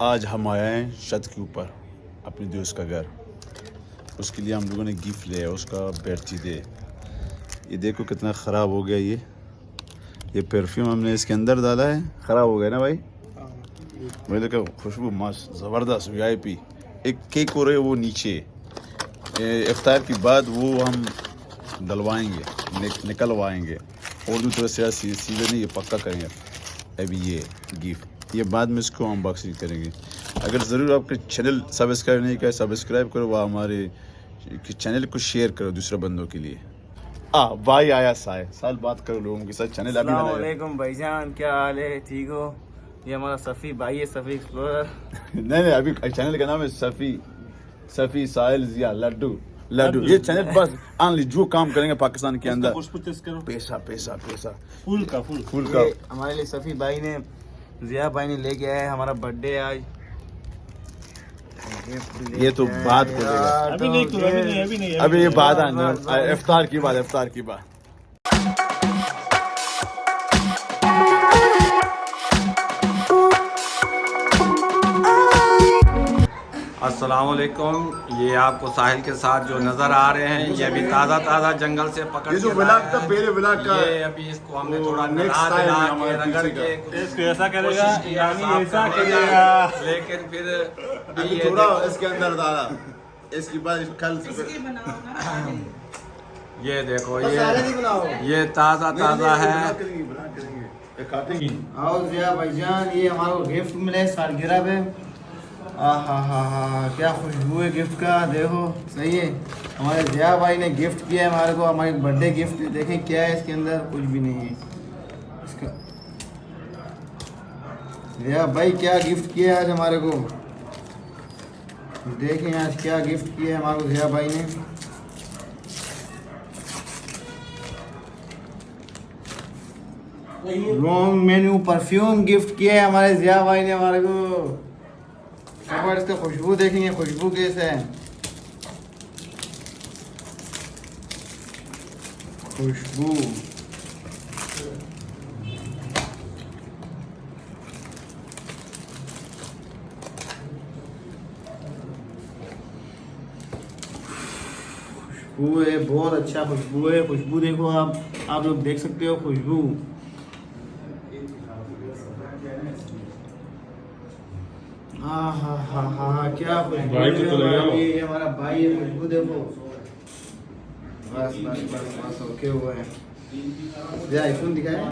आज हम आए हैं छत के ऊपर अपने दोस्त का घर। उसके लिए हम लोगों ने गिफ्ट लिया है, उसका बर्थडे। ये देखो कितना ख़राब हो गया। ये परफ्यूम हमने इसके अंदर डाला है, ख़राब हो गया ना भाई। मुझे देखो खुशबू मस्त ज़बरदस्त VIP। एक केक हो रहे वो नीचे, इफ्तार के बाद वो हम डलवाएंगे, निकलवाएंगे और दूसरी तरह से सीधे नहीं, ये पक्का करेंगे। अभी ये गिफ्ट ये बाद में इसको अनबॉक्सिंग करेंगे। अगर ज़रूर आपके चैनल सब्सक्राइब नहीं किया, सब्सक्राइब करो, वह हमारे चैनल को शेयर करो दूसरे बंदों के लिए। भाई आया साल बात करो लोगों के साथ। चैनल अभी अस्सलामुअलैकुम भाईजान, क्या हाल है? ठीक हो? ये हमारा सफ़ी भाई है, सफ़ी एक्सप्लोरर। नहीं अभी चैनल का नाम है सफ़ी साहिल जिया लड्डू। ये चैनल बस ऑनली जो काम करेंगे पाकिस्तान के अंदर पैसा पैसा पैसा फुल का हमारे लिए सफ़ी भाई ने, जिया भाई ने लेके आया है। हमारा बर्थडे आज। ये तो बात बोलेगा अभी ये बात इफ्तार की बात। अस्सलामुअलैकुम। ये आपको साहिल के साथ जो नज़र आ रहे हैं, ये अभी ताज़ा जंगल से पकड़ ये जो ब्लॉग था पहले ब्लॉग का, ये अभी इसको हमने थोड़ा रगड़ के इसको ऐसा करेगा, ऐसा करेगा, लेकिन फिर अभी थोड़ा इसके अंदर डाला। इसके बाद कल ये देखो, ये ताज़ा है। आओ जिया भाईजान, ये हमारा गिफ्ट मिले सालगिरह पे। क्या खुशबू है गिफ्ट का, देखो सही है। हमारे जिया भाई ने गिफ्ट किया है हमारे को, हमारी बर्थडे गिफ्ट। देखें क्या है इसके अंदर, कुछ भी नहीं है इसका। जिया भाई क्या गिफ्ट किया है आज हमारे को, देखें आज क्या गिफ्ट किया है हमारे को जिया भाई ने। लॉन्ग मेन्यू परफ्यूम गिफ्ट किया है हमारे जिया भाई ने हमारे को। एक बार इसका खुशबू देखेंगे, खुशबू कैसे है। खुशबू है, बहुत अच्छा खुशबू है। खुशबू देखो आप लोग देख सकते हो खुशबू। क्या खुशबू है। ये हमारा भाई है, खुशबू देखो। बस ओके हुआ है। आईफोन दिखाया।